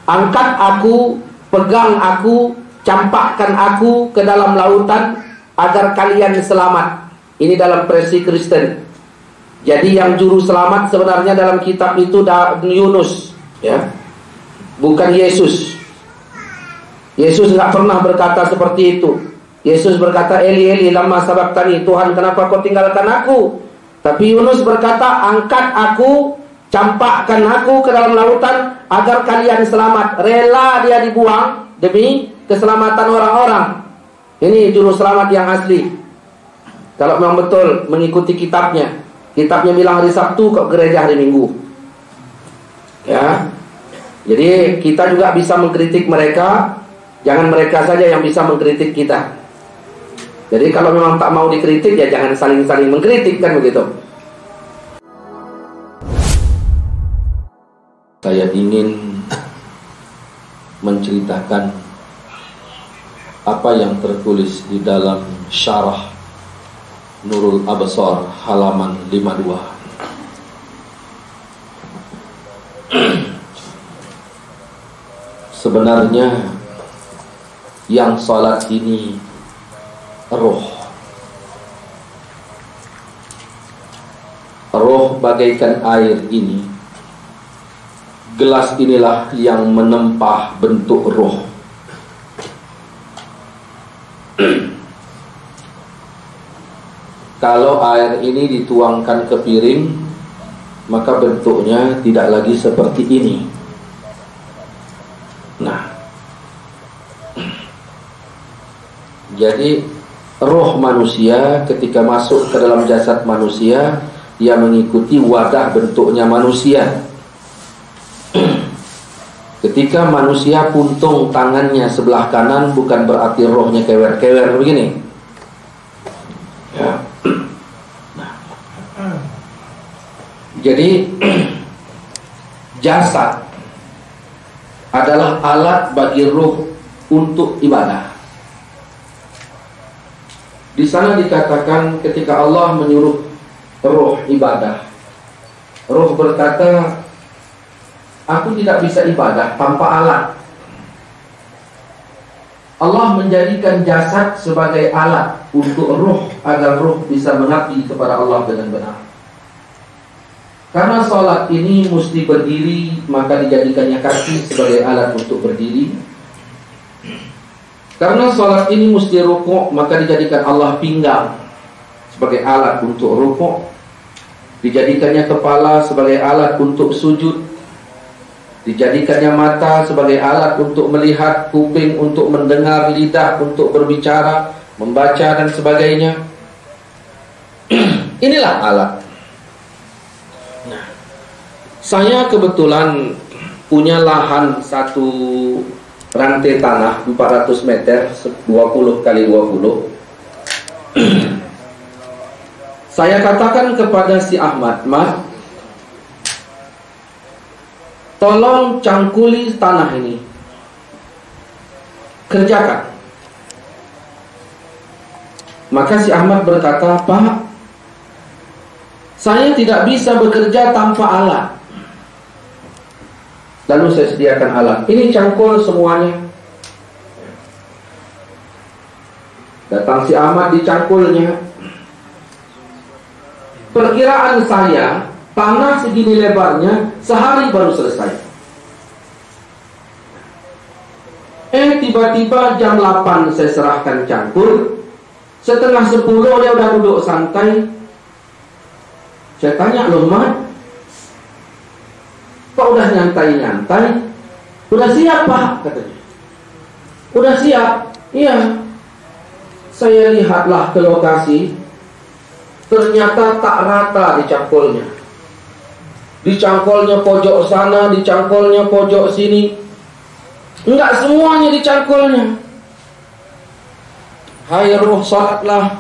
angkat aku, pegang aku, campakkan aku ke dalam lautan agar kalian selamat. Ini dalam versi Kristen. Jadi yang juru selamat sebenarnya dalam kitab itu Yunus, ya, bukan Yesus. Yesus nggak pernah berkata seperti itu. Yesus berkata, Eli Eli lama sabaqtani, Tuhan kenapa kau tinggalkan aku? Tapi Yunus berkata, angkat aku, campakkan aku ke dalam lautan agar kalian selamat. Rela dia dibuang demi keselamatan orang-orang. Ini juru selamat yang asli. Kalau memang betul mengikuti kitabnya. Kitabnya bilang hari Sabtu, kok gereja hari Minggu. Ya. Jadi kita juga bisa mengkritik mereka. Jangan mereka saja yang bisa mengkritik kita. Jadi kalau memang tak mau dikritik, ya jangan saling-saling mengkritik, kan begitu. Saya ingin menceritakan apa yang tertulis di dalam syarah Nurul Absar halaman 52. Sebenarnya yang salat ini roh. Roh bagaikan air ini. Gelas inilah yang menempah bentuk roh. Kalau air ini dituangkan ke piring, maka bentuknya tidak lagi seperti ini. Nah, jadi roh manusia ketika masuk ke dalam jasad manusia, dia mengikuti wadah bentuknya manusia. Ketika manusia puntung tangannya sebelah kanan, bukan berarti rohnya kewer-kewer begini. Ya. Nah. Jadi jasad adalah alat bagi roh untuk ibadah. Di sana dikatakan ketika Allah menyuruh roh ibadah, roh berkata, aku tidak bisa ibadah tanpa alat. Allah menjadikan jasad sebagai alat untuk roh, agar roh bisa mengabdi kepada Allah dengan benar. Karena sholat ini mesti berdiri, maka dijadikannya kaki sebagai alat untuk berdiri. Karena sholat ini mesti rukuk, maka dijadikan Allah pinggang sebagai alat untuk rukuk. Dijadikannya kepala sebagai alat untuk sujud. Dijadikannya mata sebagai alat untuk melihat, kuping untuk mendengar, lidah untuk berbicara, membaca dan sebagainya. Inilah alat. Nah, saya kebetulan punya lahan satu rantai tanah 400 meter 20 kali 20. Saya katakan kepada si Ahmad, Mas, tolong cangkuli tanah ini, kerjakan. Maka si Ahmad berkata, Pak, saya tidak bisa bekerja tanpa alat. Lalu saya sediakan alat. Ini cangkul semuanya. Datang si Ahmad, dicangkulnya. Perkiraan saya, tanah segini lebarnya, sehari baru selesai. Tiba-tiba jam 8 saya serahkan cangkul. Setengah 10 dia udah duduk santai. Saya tanya, loh Mat, kok udah nyantai-nyantai? Udah siap Pak, katanya. Udah siap? Iya. Saya lihatlah ke lokasi. Ternyata tak rata dicangkulnya. Dicangkulnya pojok sana, dicangkulnya pojok sini. Enggak semuanya dicangkulnya. Hai roh, sholatlah.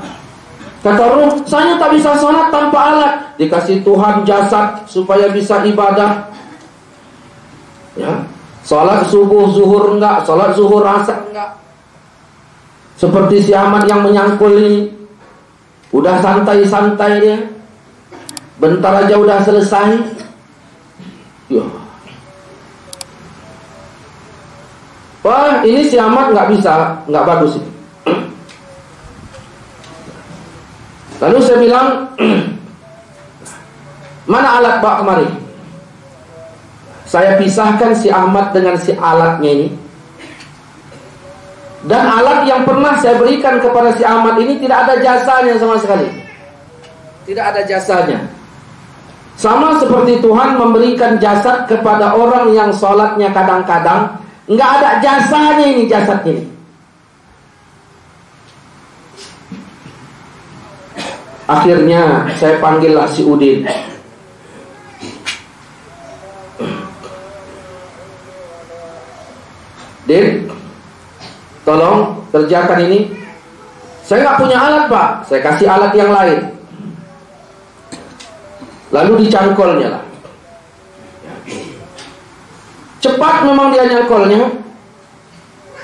Kata roh, saya tak bisa sholat tanpa alat. Dikasih Tuhan jasad supaya bisa ibadah. Ya, sholat subuh, zuhur enggak, sholat zuhur, asar enggak. Seperti si Ahmad yang menyangkul ini. Udah santai-santai dia. Bentar aja udah selesai. Ya. Wah, ini si Ahmad nggak bisa, nggak bagus ini. Lalu saya bilang, mana alat, bawa kemari. Saya pisahkan si Ahmad dengan si alatnya ini. Dan alat yang pernah saya berikan kepada si Ahmad ini tidak ada jasanya sama sekali. Tidak ada jasanya. Sama seperti Tuhan memberikan jasad kepada orang yang sholatnya kadang-kadang, nggak ada jasanya ini, jasadnya ini. Akhirnya saya panggillah si Udin. Din, tolong kerjakan ini. Saya nggak punya alat, Pak. Saya kasih alat yang lain. Lalu dicangkolnya lah. Cepat memang dia nyangkolnya.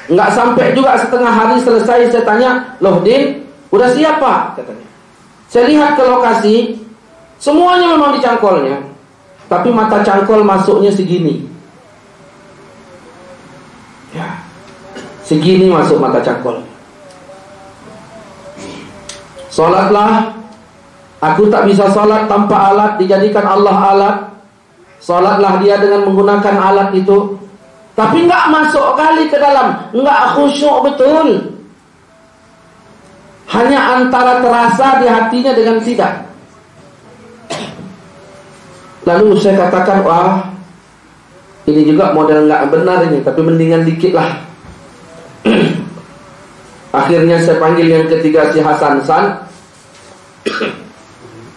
Nggak sampai juga setengah hari selesai. Saya tanya, loh Din, udah siap Pak? Katanya. Saya lihat ke lokasi, semuanya memang dicangkolnya, tapi mata cangkol masuknya segini. Ya, segini masuk mata cangkol. Sholatlah. Aku tak bisa sholat tanpa alat, dijadikan Allah alat. Sholatlah dia dengan menggunakan alat itu. Tapi nggak masuk kali ke dalam, nggak khusyuk betul. Hanya antara terasa di hatinya dengan tidak. Lalu saya katakan, wah, ini juga model nggak benar ini, tapi mendingan dikit lah. Akhirnya saya panggil yang ketiga, si Hasan.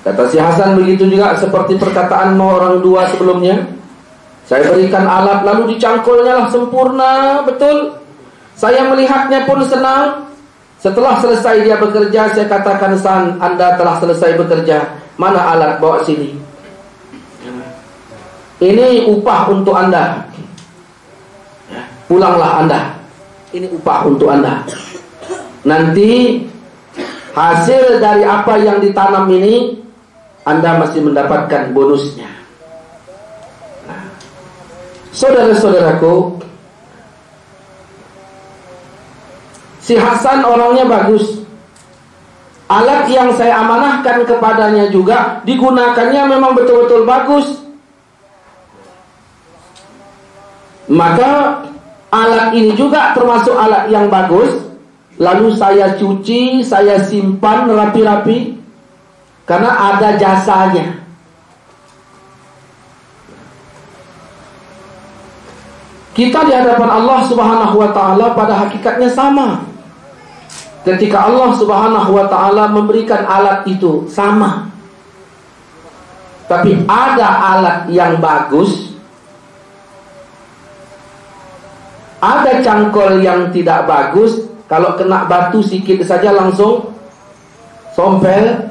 Kata si Hasan, begitu juga seperti perkataan orang dua sebelumnya. Saya berikan alat, lalu dicangkulnya lah sempurna, betul. Saya melihatnya pun senang. Setelah selesai dia bekerja, saya katakan, San, Anda telah selesai bekerja. Mana alat, bawa sini. Ini upah untuk Anda. Pulanglah Anda. Ini upah untuk Anda. Nanti hasil dari apa yang ditanam ini, Anda masih mendapatkan bonusnya. Nah, saudara-saudaraku, si Hasan orangnya bagus. Alat yang saya amanahkan kepadanya juga digunakannya memang betul-betul bagus. Maka alat ini juga termasuk alat yang bagus. Lalu saya cuci, saya simpan rapi-rapi, karena ada jasanya. Kita di hadapan Allah Subhanahu wa ta'ala pada hakikatnya sama. Ketika Allah Subhanahu wa ta'ala memberikan alat itu sama. Tapi ada alat yang bagus, ada cangkol yang tidak bagus. Kalau kena batu sedikit saja langsung sompel.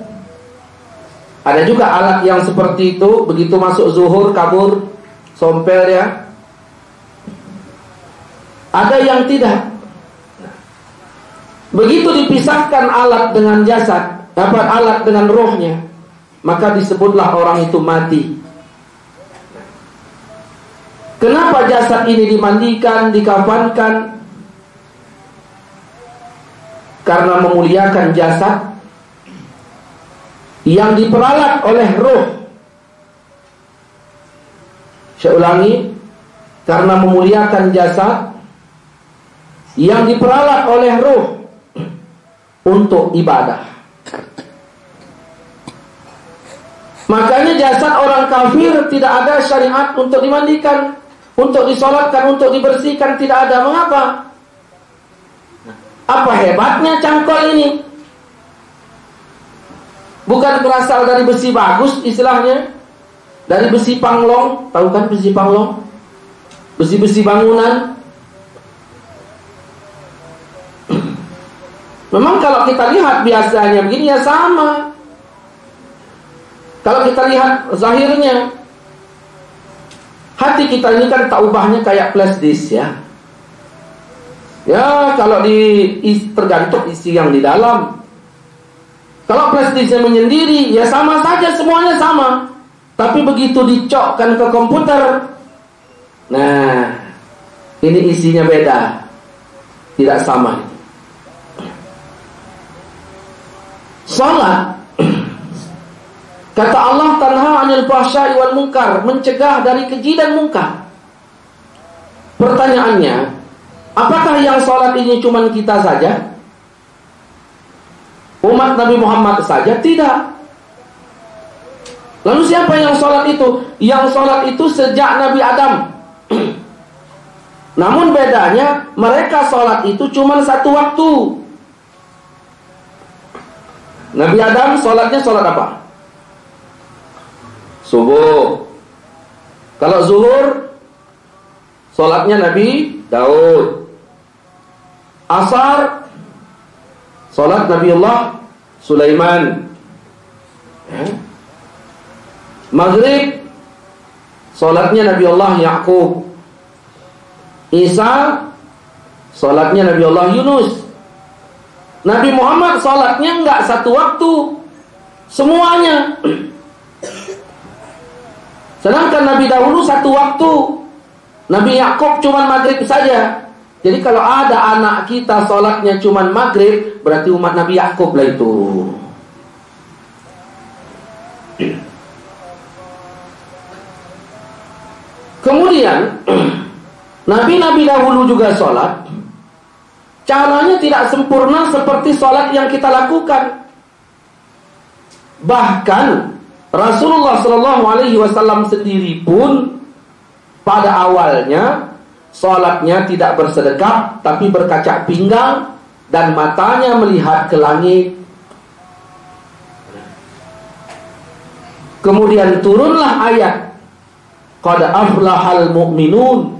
Ada juga alat yang seperti itu, begitu masuk zuhur kabur, sompel ya. Ada yang tidak. Begitu dipisahkan alat dengan jasad, dapat alat dengan rohnya, maka disebutlah orang itu mati. Kenapa jasad ini dimandikan, dikafankan? Karena memuliakan jasad yang diperalat oleh roh. Saya ulangi, karena memuliakan jasad yang diperalat oleh roh untuk ibadah. Makanya jasad orang kafir tidak ada syariat untuk dimandikan, untuk disolatkan, untuk dibersihkan, tidak ada. Mengapa? Apa hebatnya cangkol ini? Bukan berasal dari besi bagus istilahnya, dari besi panglong. Tahu kan besi panglong? Besi-besi bangunan. Memang kalau kita lihat biasanya begini ya sama. Kalau kita lihat zahirnya, hati kita ini kan tak ubahnya kayak flash disk ya. Ya, kalau tergantung isi yang di dalam. Kalau flash disknya menyendiri, ya sama saja, semuanya sama. Tapi begitu dicokkan ke komputer, nah, ini isinya beda. Tidak sama. Salat, kata Allah, tanha 'anil fahsya'i wal munkar, mencegah dari keji dan mungkar. Pertanyaannya, apakah yang salat ini cuma kita saja? Umat Nabi Muhammad saja? Tidak. Lalu siapa yang salat itu? Yang salat itu sejak Nabi Adam. Namun bedanya, mereka salat itu cuma satu waktu. Nabi Adam salatnya salat apa? Subuh. Kalau zuhur, salatnya Nabi Daud. Asar, salat Nabiullah Sulaiman. Maghrib, salatnya Nabiullah Yaqub. Isa, salatnya Nabiullah Yunus. Nabi Muhammad salatnya enggak satu waktu, semuanya. Sedangkan Nabi dahulu satu waktu, Nabi Yakub cuma maghrib saja. Jadi kalau ada anak kita salatnya cuma maghrib, berarti umat Nabi Yakub lah itu. Kemudian Nabi-Nabi dahulu juga salat, caranya tidak sempurna seperti salat yang kita lakukan. Bahkan Rasulullah SAW sendiri pun pada awalnya salatnya tidak bersedekap, tapi berkacak pinggang dan matanya melihat ke langit. Kemudian turunlah ayat, qad aflahal mu'minun,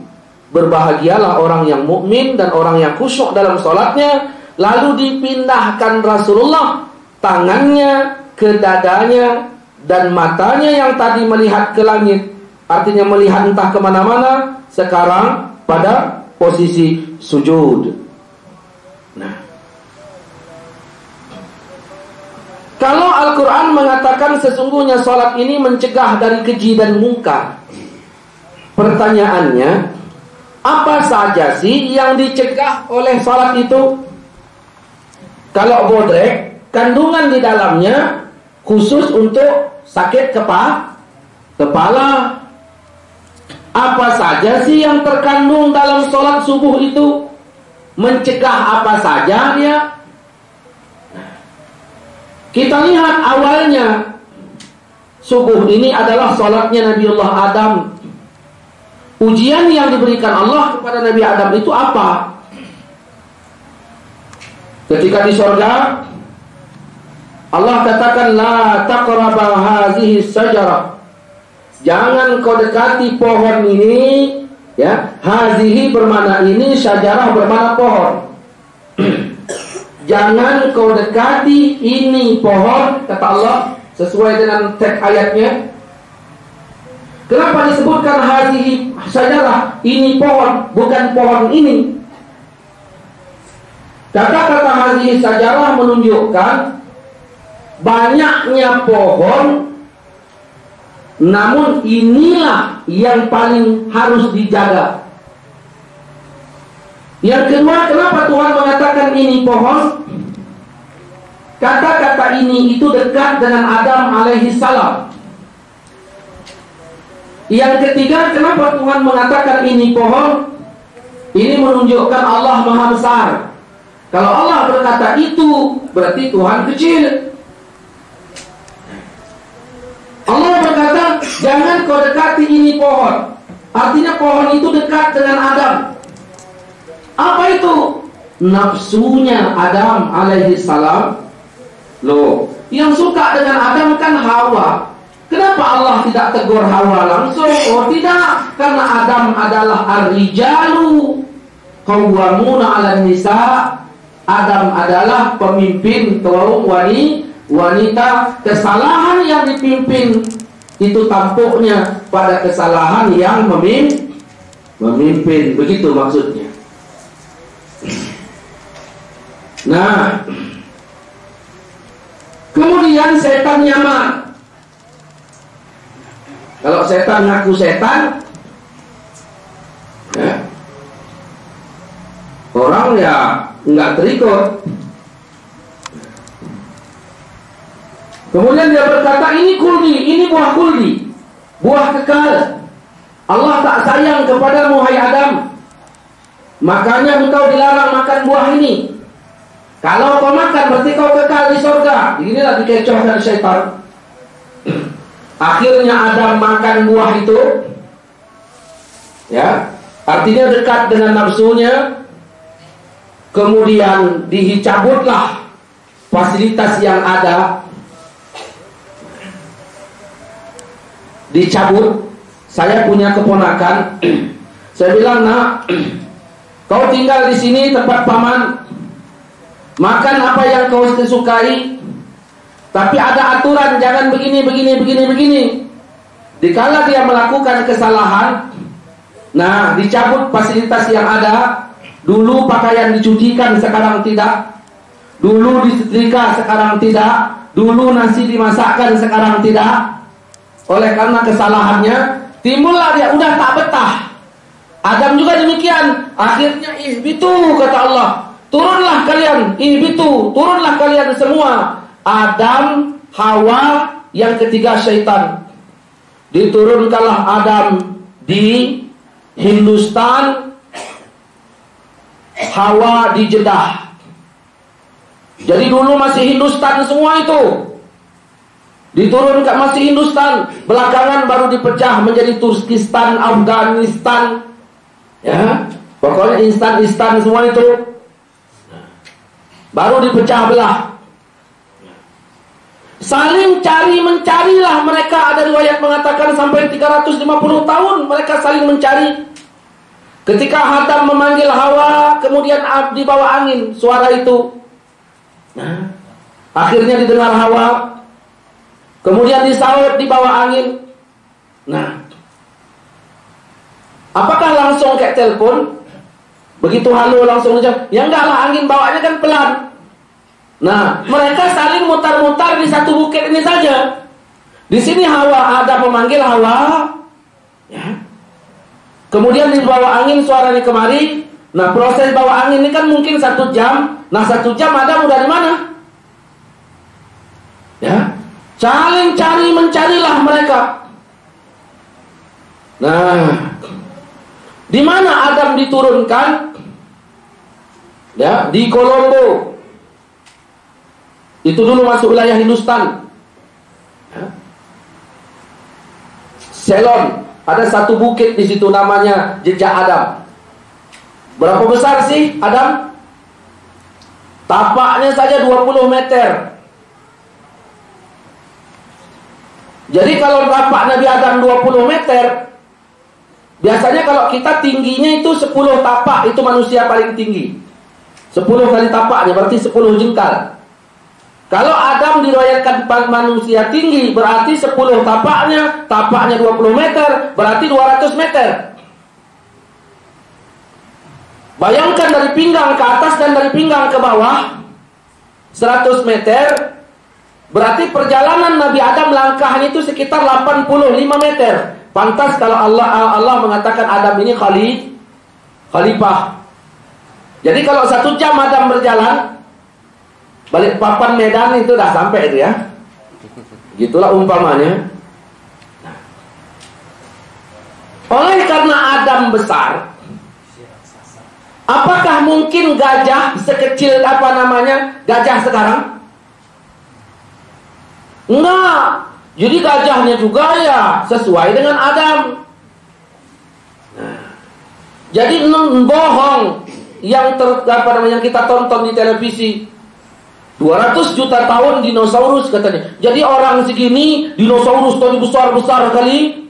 berbahagialah orang yang mukmin dan orang yang khusyuk dalam salatnya. Lalu dipindahkan Rasulullah tangannya ke dadanya dan matanya yang tadi melihat ke langit, artinya melihat entah kemana-mana, sekarang pada posisi sujud. Nah, kalau Al-Quran mengatakan sesungguhnya salat ini mencegah dari keji dan mungkar, pertanyaannya, apa saja sih yang dicegah oleh salat itu? Kalau bodrek, kandungan di dalamnya khusus untuk sakit kepala. Apa saja sih yang terkandung dalam salat subuh itu? Mencegah apa saja dia? Kita lihat awalnya, subuh ini adalah salatnya Nabiullah Adam. Ujian yang diberikan Allah kepada Nabi Adam itu apa? Ketika di surga, Allah katakan, la taqraba hazihi sajarah, jangan kau dekati pohon ini. Ya, hazihi bermakna ini, syajarah bermakna pohon. Jangan kau dekati ini pohon, kata Allah, sesuai dengan teks ayatnya. Kenapa disebutkan hazihi syajarah, ini pohon, bukan pohon ini? Kata-kata hazihi syajarah menunjukkan banyaknya pohon, namun inilah yang paling harus dijaga. Yang kedua, kenapa Tuhan mengatakan ini pohon? Kata-kata ini itu dekat dengan Adam alaihi salam. Yang ketiga, kenapa Tuhan mengatakan ini pohon? Ini menunjukkan Allah Maha Besar. Kalau Allah berkata itu, berarti Tuhan kecil. Allah berkata, jangan kau dekati ini pohon. Artinya pohon itu dekat dengan Adam. Apa itu? Nafsunya Adam alaihi salam. Loh, yang suka dengan Adam kan Hawa. Kenapa Allah tidak tegur Hawa langsung? Oh tidak, karena Adam adalah ar-rijalu qawwamuna 'alan nisa. Adam adalah pemimpin kaum wanita. Kesalahan yang dipimpin itu tampuknya pada kesalahan yang memimpin. Begitu maksudnya. Nah, kemudian setan nyaman. Kalau setan ngaku setan, ya, orang buang ya nggak terikut. Kemudian dia berkata, ini kuldi, ini buah kuldi, buah kekal. Allah tak sayang kepadamu, hai Adam, makanya engkau dilarang makan buah ini. Kalau kau makan berarti kau kekal di surga. Inilah dikecohkan syaitan. Akhirnya Adam makan buah itu, ya, artinya dekat dengan nafsunya. Kemudian dicabutlah fasilitas yang ada, dicabut. Saya punya keponakan, saya bilang, nak, kau tinggal di sini tempat paman, makan apa yang kau sukai, tapi ada aturan, jangan begini. Dikala dia melakukan kesalahan, nah, dicabut fasilitas yang ada. Dulu pakaian dicucikan, sekarang tidak. Dulu disetrika, sekarang tidak. Dulu nasi dimasakkan, sekarang tidak. Oleh karena kesalahannya, timbullah dia udah tak betah. Adam juga demikian. Akhirnya ihbitu, kata Allah, turunlah kalian, ihbitu, turunlah kalian semua. Adam, Hawa, yang ketiga syaitan. Diturunkanlah Adam di Hindustan, Hawa di Jeddah. Jadi dulu masih Hindustan semua itu. Diturunkan masih Hindustan, belakangan baru dipecah menjadi Turkistan, Afghanistan, ya, pokoknya instan semua itu baru dipecah belah. Saling mencarilah mereka. Ada riwayat mengatakan sampai 350 tahun mereka saling mencari. Ketika Adam memanggil Hawa, kemudian di bawah angin suara itu, nah, akhirnya didengar Hawa. Kemudian disaut di bawah angin. Nah, apakah langsung kayak telepon? Begitu halo langsung jawab? Ya enggak lah, angin bawanya kan pelan. Nah, mereka saling mutar-mutar di satu bukit ini saja. Di sini Hawa, ada memanggil Hawa, ya. Kemudian di bawah angin suaranya kemari. Nah, proses bawah angin ini kan mungkin 1 jam. Nah, 1 jam Adam udah di mana? Ya. Saling mencarilah mereka. Nah, di mana Adam diturunkan? Ya, di Kolombo. Itu dulu masuk wilayah Hindustan. Ya. Ceylon, ada satu bukit di situ namanya Jejak Adam. Berapa besar sih Adam? Tapaknya saja 20 meter. Jadi kalau tapak Nabi Adam 20 meter, biasanya kalau kita tingginya itu 10 tapak, itu manusia paling tinggi. 10 kali tapaknya berarti 10 jengkal. Kalau Adam diriwayatkan manusia tinggi, berarti 10 tapaknya 20 meter, berarti 200 meter. Bayangkan dari pinggang ke atas dan dari pinggang ke bawah 100 meter. Berarti perjalanan Nabi Adam langkahnya itu sekitar 85 meter. Pantas kalau Allah mengatakan Adam ini khalifah. Jadi kalau 1 jam Adam berjalan, balik papan Medan itu dah sampai itu ya. Gitulah umpamanya. Oleh karena Adam besar, apakah mungkin gajah sekecil gajah sekarang? Enggak. Jadi gajahnya juga ya sesuai dengan Adam. Jadi bohong yang kita tonton di televisi. 200 juta tahun dinosaurus katanya. Jadi orang segini dinosaurus tadi besar kali.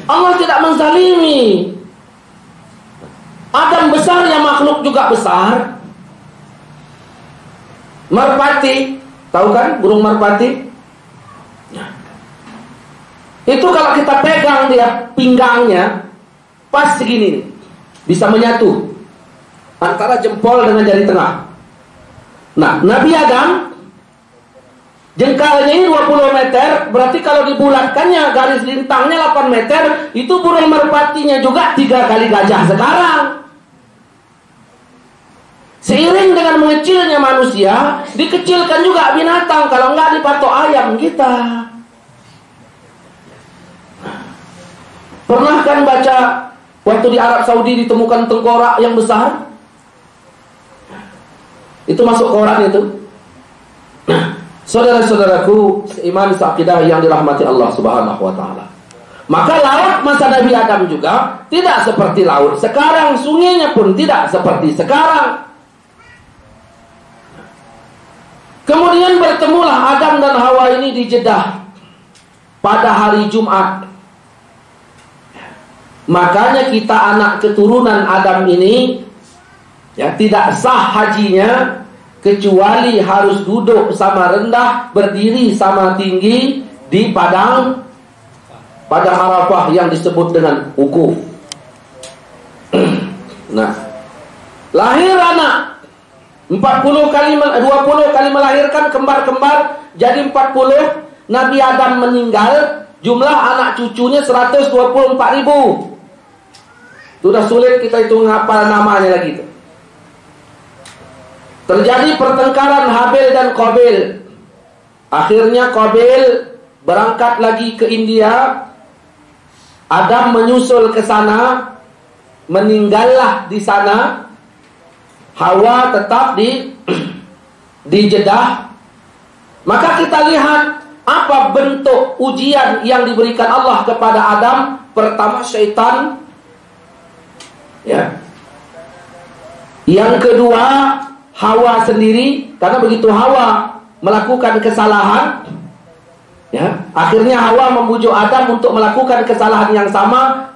Allah tidak menzalimi. Adam besar ya, makhluk juga besar. Merpati, tahu kan burung merpati? Itu kalau kita pegang dia pinggangnya pas segini nih, bisa menyatu antara jempol dengan jari tengah. Nah, Nabi Adam Jengkalnya ini 20 meter, berarti kalau dibulatkannya garis lintangnya 8 meter, itu burung merpatinya juga 3 kali gajah sekarang. Seiring dengan mengecilnya manusia, dikecilkan juga binatang, kalau enggak dipatok ayam kita. Pernah kan baca waktu di Arab Saudi ditemukan tengkorak yang besar? Itu masuk Quran itu. Nah, saudara-saudaraku seiman seakidah yang dirahmati Allah Subhanahu wa taala. Maka laut masa Nabi Adam juga tidak seperti laut sekarang, sungainya pun tidak seperti sekarang. Kemudian bertemulah Adam dan Hawa ini di Jeddah pada hari Jumat. Makanya kita anak keturunan Adam ini ya tidak sah hajinya kecuali harus duduk sama rendah, berdiri sama tinggi di padang pada Arafah yang disebut dengan wukuf. Nah, lahir anak 20 kali melahirkan kembar-kembar jadi 40. Nabi Adam meninggal, jumlah anak cucunya 124.000. Sudah sulit kita hitung apa namanya lagi itu. Terjadi pertengkaran Habil dan Qabil. Akhirnya Qabil berangkat lagi ke India. Adam menyusul ke sana, meninggallah di sana. Hawa tetap di Jeddah. Maka kita lihat apa bentuk ujian yang diberikan Allah kepada Adam. Pertama syaitan, ya. Yang kedua Hawa sendiri, karena begitu Hawa melakukan kesalahan, ya, akhirnya Hawa membujuk Adam untuk melakukan kesalahan yang sama.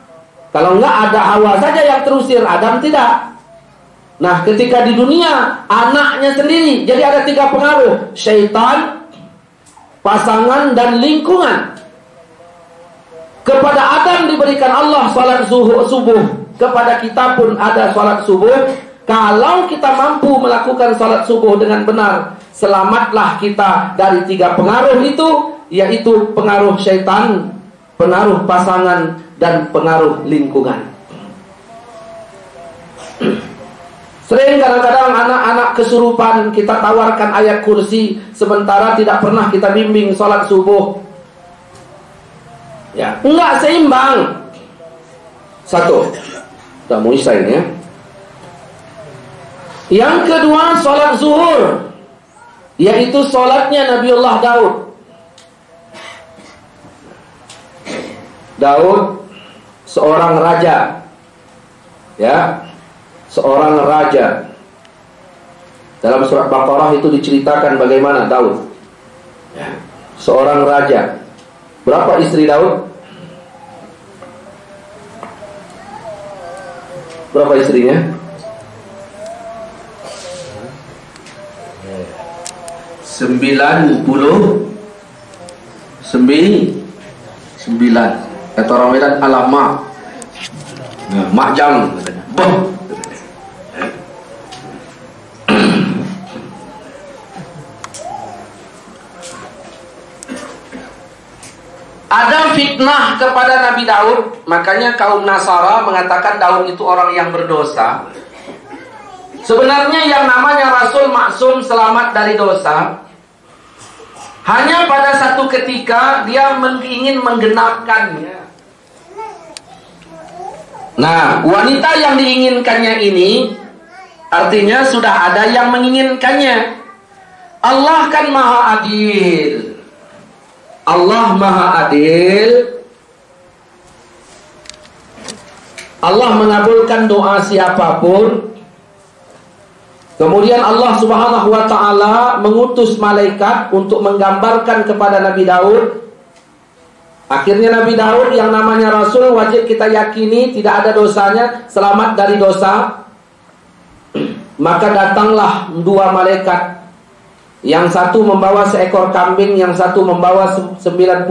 Kalau enggak ada Hawa saja yang terusir, Adam tidak. Nah, ketika di dunia anaknya sendiri, jadi ada 3 pengaruh: syaitan, pasangan, dan lingkungan. Kepada Adam diberikan Allah salat subuh, kepada kita pun ada salat subuh. Kalau kita mampu melakukan salat subuh dengan benar, selamatlah kita dari 3 pengaruh itu, yaitu pengaruh syaitan, pengaruh pasangan, dan pengaruh lingkungan. Sering kadang-kadang anak-anak kesurupan kita tawarkan ayat kursi, sementara tidak pernah kita bimbing salat subuh. Ya, enggak seimbang. Satu, udah mau isya ini ya. Yang kedua salat zuhur, yaitu salatnya Nabiullah Daud. Daud seorang raja, ya, seorang raja. Dalam surat Baqarah itu diceritakan bagaimana Daud, ya, seorang raja. Berapa istri Daud? Berapa istrinya? 99. Kata orang Medan, alamak, mak jam katanya. Ada fitnah kepada Nabi Daud. Makanya kaum Nasara mengatakan Daud itu orang yang berdosa. Sebenarnya yang namanya Rasul maksum, selamat dari dosa, hanya pada satu ketika dia ingin menggenapkannya. Nah, wanita yang diinginkannya ini artinya sudah ada yang menginginkannya. Allah kan maha adil. Allah maha adil. Allah mengabulkan doa siapapun. Kemudian Allah Subhanahu wa ta'ala mengutus malaikat untuk menggambarkan kepada Nabi Daud. Akhirnya Nabi Daud yang namanya Rasul wajib kita yakini tidak ada dosanya, selamat dari dosa. Maka datanglah 2 malaikat. Yang satu membawa seekor kambing, yang satu membawa 99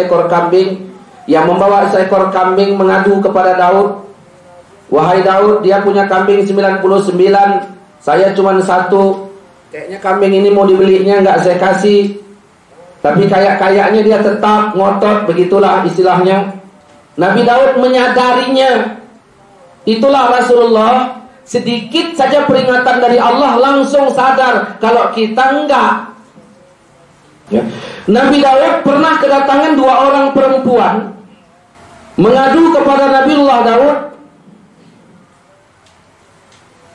ekor kambing. Yang membawa seekor kambing mengadu kepada Daud, wahai Daud, dia punya kambing 99, saya cuma 1. Kayaknya kambing ini mau dibelinya, nggak saya kasih. Tapi kayak-kayaknya dia tetap ngotot, begitulah istilahnya. Nabi Daud menyadarinya. Itulah Rasulullah, sedikit saja peringatan dari Allah langsung sadar kalau kita enggak. Ya. Nabi Daud pernah kedatangan 2 orang perempuan mengadu kepada Nabiullah Daud.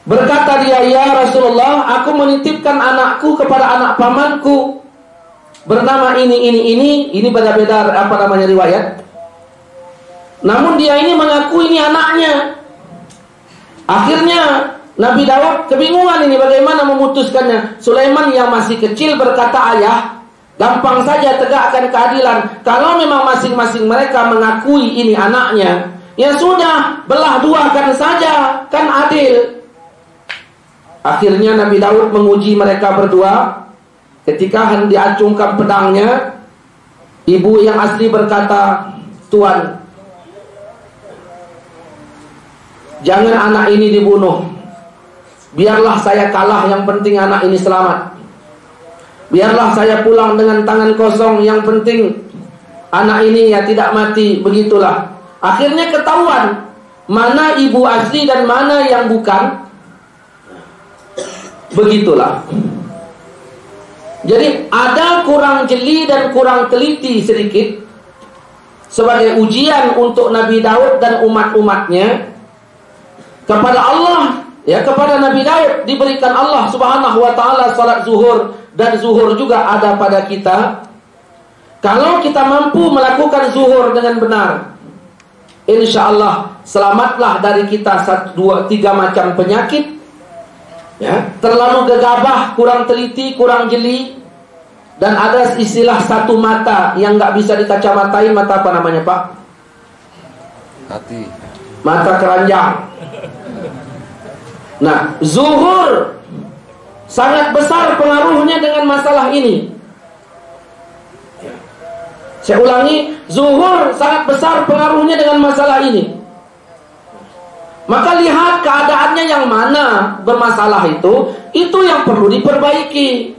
Berkata dia, "Ya Rasulullah, aku menitipkan anakku kepada anak pamanku bernama ini beda-beda riwayat. Namun dia ini mengaku ini anaknya." Akhirnya Nabi Daud kebingungan ini bagaimana memutuskannya. Sulaiman yang masih kecil berkata, "Ayah, gampang saja tegakkan keadilan. Kalau memang masing-masing mereka mengakui ini anaknya, ya sudah, belah duakan saja, kan adil." Akhirnya Nabi Daud menguji mereka berdua. Ketika hendak diacungkan pedangnya, ibu yang asli berkata, "Tuan, jangan anak ini dibunuh. Biarlah saya kalah, yang penting anak ini selamat. Biarlah saya pulang dengan tangan kosong, yang penting anak ini ya tidak mati." Begitulah. Akhirnya ketahuan mana ibu asli dan mana yang bukan. Begitulah. Jadi ada kurang jeli dan kurang teliti sedikit sebagai ujian untuk Nabi Daud dan umat-umatnya. Kepada Allah, ya, kepada Nabi Daud diberikan Allah Subhanahu wa taala salat zuhur, dan zuhur juga ada pada kita. Kalau kita mampu melakukan zuhur dengan benar, insya Allah selamatlah dari kita 1, 2, 3 macam penyakit. Ya, terlalu gegabah, kurang teliti, kurang jeli, dan ada istilah satu mata yang nggak bisa dikacamatain. Mata apa namanya, Pak? Hati. Mata keranjang. Nah, zuhur sangat besar pengaruhnya dengan masalah ini. Saya ulangi, zuhur sangat besar pengaruhnya dengan masalah ini. Maka lihat keadaannya yang mana bermasalah itu yang perlu diperbaiki.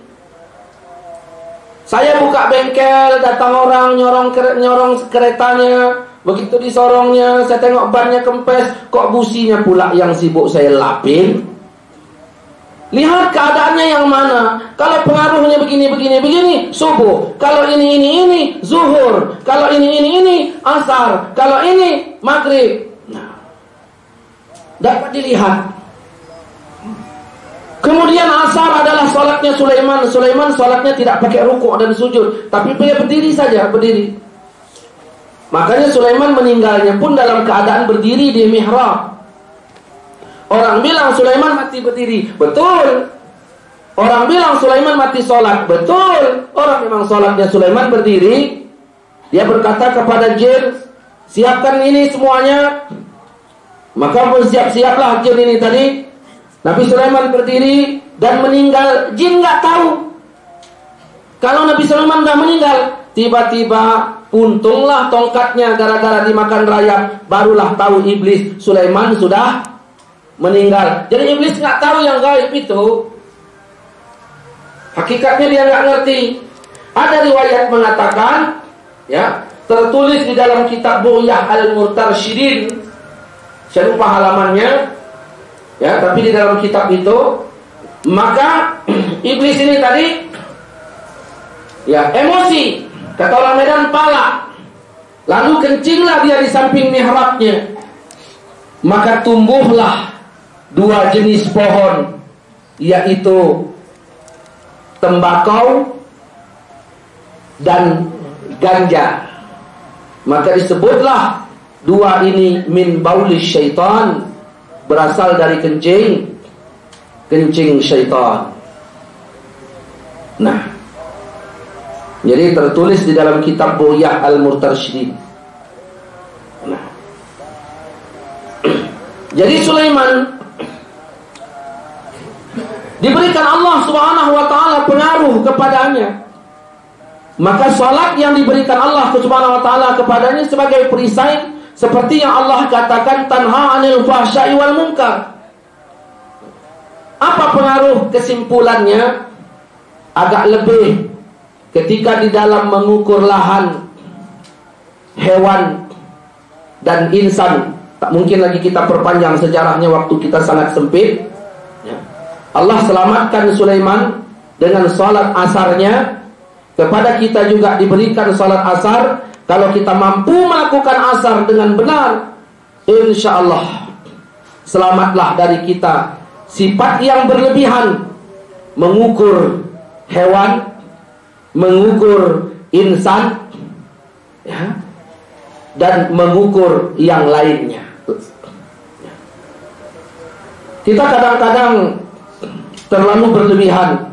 Saya buka bengkel, datang orang nyorong keretanya, begitu disorongnya, saya tengok bannya kempes, kok businya pula yang sibuk saya lapin. Lihat keadaannya yang mana. Kalau pengaruhnya begini, subuh. Kalau ini, zuhur. Kalau ini, asar. Kalau ini, maghrib. Dapat dilihat. Kemudian asar adalah salatnya Sulaiman. Sulaiman salatnya tidak pakai rukuk dan sujud, tapi dia berdiri saja, berdiri. Makanya Sulaiman meninggalnya pun dalam keadaan berdiri di mihrab. Orang bilang Sulaiman mati berdiri, betul. Orang bilang Sulaiman mati salat, betul. Orang memang salatnya Sulaiman berdiri. Dia berkata kepada jin, "Siapkan ini semuanya." Maka bersiap-siaplah jin ini tadi. Nabi Sulaiman berdiri dan meninggal. Jin nggak tahu kalau Nabi Sulaiman sudah meninggal. Tiba-tiba untunglah tongkatnya gara-gara dimakan rayap. Barulah tahu iblis Sulaiman sudah meninggal. Jadi iblis nggak tahu yang gaib itu. Hakikatnya dia nggak ngerti. Ada riwayat mengatakan, ya, tertulis di dalam kitab Bu'yah Al-Murtarsyidin. Saya lupa halamannya, ya, tapi di dalam kitab itu, maka iblis ini tadi, ya, emosi, kata orang Medan, pala, lalu kencinglah dia di samping mihrabnya, maka tumbuhlah 2 jenis pohon, yaitu tembakau dan ganja. Maka disebutlah 2 ini min baulis syaitan, berasal dari kencing syaitan. Nah, jadi tertulis di dalam kitab Bu'yah Al-Murtarsyidin. Nah, jadi Sulaiman diberikan Allah Subhanahu wa taala pengaruh kepadanya. Maka salat yang diberikan Allah Subhanahu wa taala kepadanya sebagai perisai, seperti yang Allah katakan, tanha 'anil fahsya'i wal munkar. Apa pengaruh kesimpulannya? Agak lebih ketika di dalam mengukur lahan, hewan dan insan. Tak mungkin lagi kita perpanjang sejarahnya, waktu kita sangat sempit. Allah selamatkan Sulaiman dengan salat asarnya. Kepada kita juga diberikan salat asar. Kalau kita mampu melakukan asar dengan benar, insya Allah selamatlah dari kita sifat yang berlebihan mengukur hewan, mengukur insan, ya, dan mengukur yang lainnya. Kita kadang-kadang terlalu berlebihan.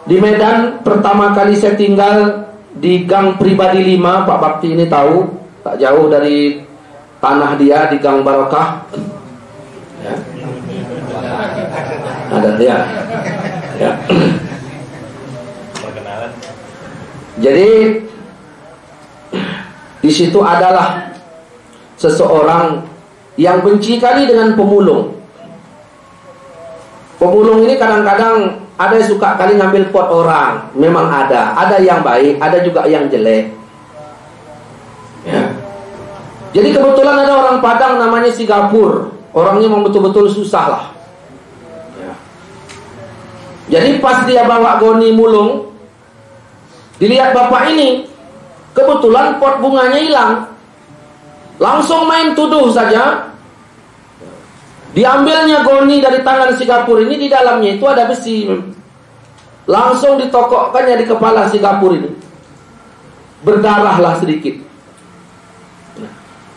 Di Medan pertama kali saya tinggal di Gang Pribadi 5, Pak Bakti ini tahu, tak jauh dari tanah dia di Gang Barokah. Ya. Ada dia. Ya. Jadi di situ adalah seseorang yang benci kali dengan pemulung. Pemulung ini kadang-kadang ada yang suka kali ngambil pot orang. Memang ada yang baik, ada juga yang jelek. Ya. Jadi kebetulan ada orang Padang namanya si Gapur. Orangnya memang betul-betul susah lah. Ya. Jadi pas dia bawa goni mulung, dilihat bapak ini, kebetulan pot bunganya hilang. Langsung main tuduh saja. Diambilnya goni dari tangan si Gapur ini, di dalamnya itu ada besi. Langsung ditokokkannya di kepala si Gapur ini. Berdarahlah sedikit.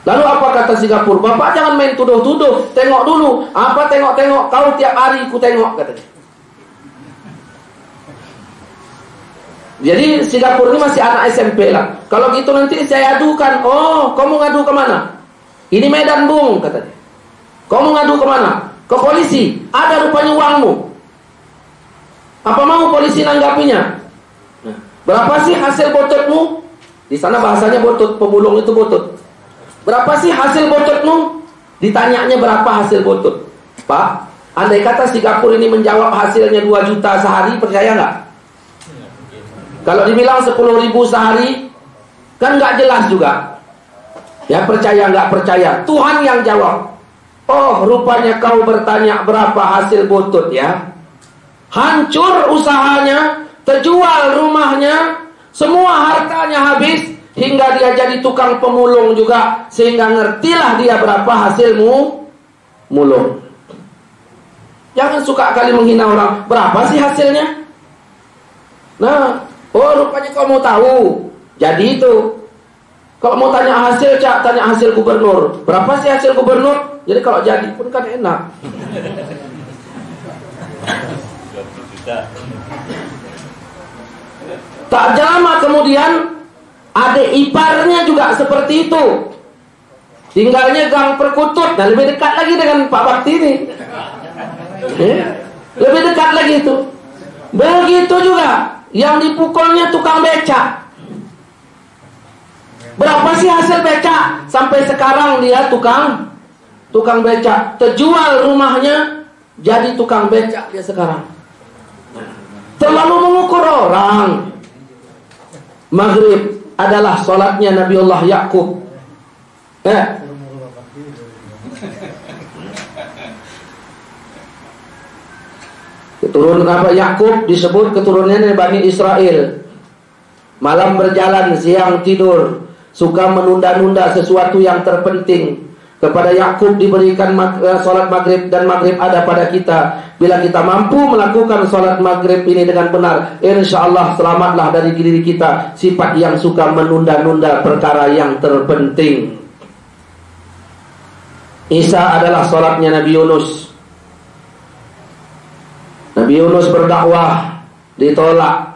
Lalu apa kata si Gapur? Bapak jangan main tuduh-tuduh, tengok dulu. Apa tengok-tengok? Kau tiap hari ku tengok, katanya. Jadi si Gapur ini masih anak SMP lah. Kalau gitu nanti saya adukan. Oh, kamu ngadu kemana? Ini Medan, Bung, katanya. Kamu ngadu kemana? Ke polisi. Ada rupanya uangmu. Apa mau polisi nanggapinya? Nah, berapa sih hasil bototmu? Di sana bahasanya botot, pemulung itu botot. Berapa sih hasil bototmu? Ditanyanya berapa hasil botot. Pak, andai kata si Gapur ini menjawab hasilnya 2 juta sehari, percaya nggak? Kalau dibilang 10.000 sehari, kan nggak jelas juga. Ya, percaya nggak percaya? Tuhan yang jawab. Oh, rupanya kau bertanya berapa hasil butut ya. Hancur usahanya, terjual rumahnya, semua hartanya habis, hingga dia jadi tukang pemulung juga, sehingga ngertilah dia berapa hasilmu mulung. Jangan suka kali menghina orang. Berapa sih hasilnya? Nah, oh rupanya kau mau tahu. Jadi itu, kalau mau tanya hasil, Cak, tanya hasil gubernur. Berapa sih hasil gubernur? Jadi kalau jadi pun kan enak. Tak lama kemudian adik iparnya juga seperti itu. Tinggalnya Gang Perkutut. Nah, lebih dekat lagi dengan Pak Bakti ini. Lebih dekat lagi itu. Begitu juga. Yang dipukulnya tukang becak. Berapa sih hasil becak? Sampai sekarang dia tukang becak. Terjual rumahnya, jadi tukang becak dia sekarang. Terlalu mengukur orang. Maghrib adalah sholatnya Nabiullah Yakub. Keturunan apa? Yakub disebut keturunannya Bani Israel. Malam berjalan, siang tidur, suka menunda-nunda sesuatu yang terpenting. Kepada Yakub diberikan sholat maghrib, dan maghrib ada pada kita. Bila kita mampu melakukan sholat maghrib ini dengan benar, insya Allah selamatlah dari diri kita sifat yang suka menunda-nunda perkara yang terpenting. Isa adalah sholatnya Nabi Yunus. Nabi Yunus berdakwah, ditolak.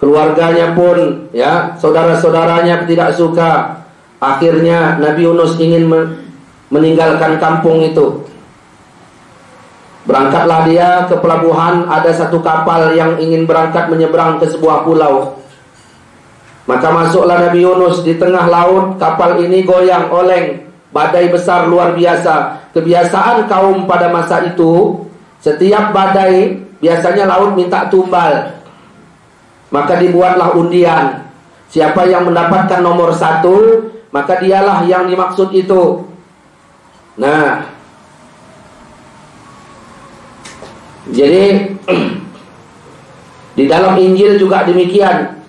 Keluarganya pun, ya, saudara-saudaranya tidak suka. Akhirnya Nabi Yunus ingin meninggalkan kampung itu. Berangkatlah dia ke pelabuhan. Ada satu kapal yang ingin berangkat menyeberang ke sebuah pulau. Maka masuklah Nabi Yunus di tengah laut. Kapal ini goyang oleng, badai besar luar biasa. Kebiasaan kaum pada masa itu, setiap badai biasanya laut minta tumbal. Maka dibuatlah undian. Siapa yang mendapatkan nomor 1, maka dialah yang dimaksud itu. Nah, jadi di dalam Injil juga demikian.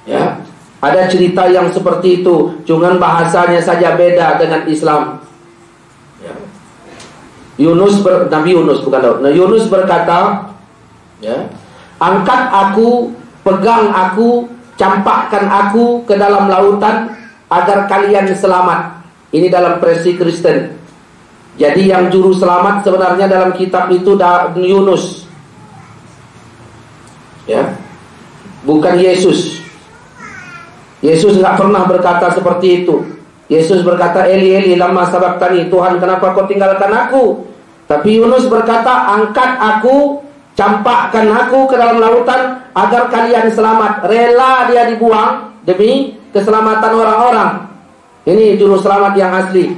Ya, ada cerita yang seperti itu, cuman bahasanya saja beda dengan Islam. Ya. Nabi Yunus bukan Daud. Nah, Yunus berkata, ya, angkat aku, pegang aku, campakkan aku ke dalam lautan agar kalian selamat. Ini dalam versi Kristen. Jadi yang juru selamat sebenarnya dalam kitab itu Yunus, ya, bukan Yesus. Yesus nggak pernah berkata seperti itu. Yesus berkata, Eli Eli lama sabaqtani, Tuhan kenapa kau tinggalkan aku? Tapi Yunus berkata, angkat aku, campakkan aku ke dalam lautan agar kalian selamat. Rela dia dibuang demi keselamatan orang-orang. Ini juru selamat yang asli.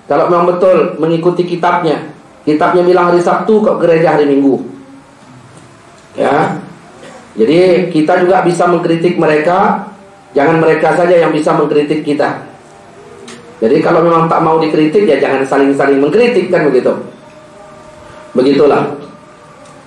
Kalau memang betul mengikuti kitabnya. Kitabnya bilang hari Sabtu, kok gereja hari Minggu. Ya. Jadi kita juga bisa mengkritik mereka. Jangan mereka saja yang bisa mengkritik kita. Jadi kalau memang tak mau dikritik, ya jangan saling-saling mengkritik, kan begitu. Begitulah.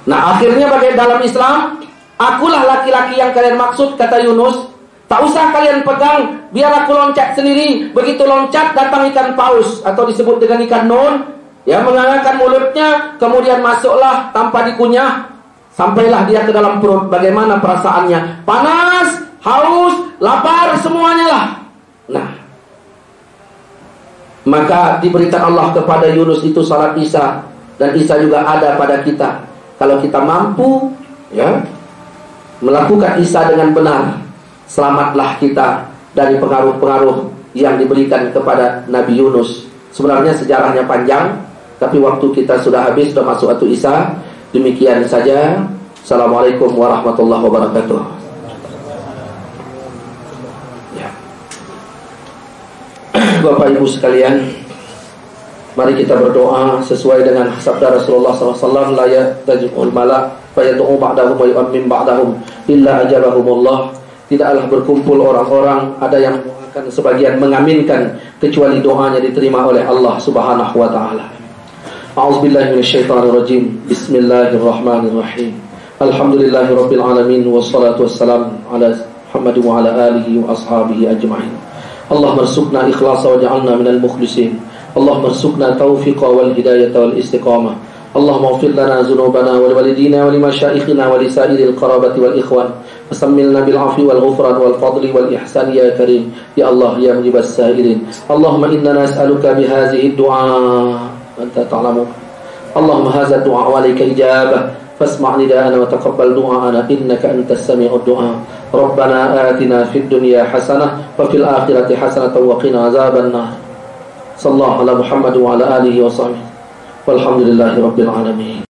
Nah, akhirnya bagaimana dalam Islam? Akulah laki-laki yang kalian maksud, kata Yunus. Tak usah kalian pegang, biar aku loncat sendiri. Begitu loncat, datang ikan paus, atau disebut dengan ikan nun, ya, mengangkat mulutnya, kemudian masuklah tanpa dikunyah, sampailah dia ke dalam perut. Bagaimana perasaannya? Panas, haus, lapar, semuanya lah. Nah, maka diberitakan Allah kepada Yunus itu salat Isya, dan Isya juga ada pada kita. Kalau kita mampu, ya, melakukan Isya dengan benar, selamatlah kita dari pengaruh-pengaruh yang diberikan kepada Nabi Yunus. Sebenarnya sejarahnya panjang, tapi waktu kita sudah habis, sudah masuk waktu Isya. Demikian saja. Assalamualaikum warahmatullahi wabarakatuh. Ya. Bapak Ibu sekalian, mari kita berdoa sesuai dengan sabda Rasulullah SAW, la yatajul malak fayad'u ba'dahum wa yu'min ba'dahum illa ajabahumullah. Tidaklah berkumpul orang-orang, ada yang akan sebagian mengaminkan, kecuali doanya diterima oleh Allah Subhanahu wa taala. A'udzubillahi minasyaitonirrajim. Bismillahirrahmanirrahim. Alhamdulillahirabbil alamin wassalatu wassalamu ala Muhammad wa ala alihi wa ashabihi ajma'in. Allahumma rzuqna ikhlasa waj'alna minal mukhlisin. Allahumma rzuqna taufiqa wal hidayata wal istiqamah. Allahumma ighfir lana dzunubana wa liwalidina wa limasyayikhina wa lisairil qarabati wal ikhwan. Fasammilna bil afwi wal ghufran wal fadli wal ihsan ya karim. Ya Allah ya mujibas sa'ilin. Allahumma inna nas'aluka bihadhihi ad-du'a anta ta'lamu. Allahumma hadha ad-du'a wa alayka ijabah. Fasma' nida'ana wa taqabbal du'ana innaka antas sami'ud du'a. Rabbana atina fid dunya hasanah wa fil akhirati hasanah wa qina azaban nar. Sallallahu ala Muhammad wa ala alihi wa sahbihi. Walhamdulillahi rabbil alamin.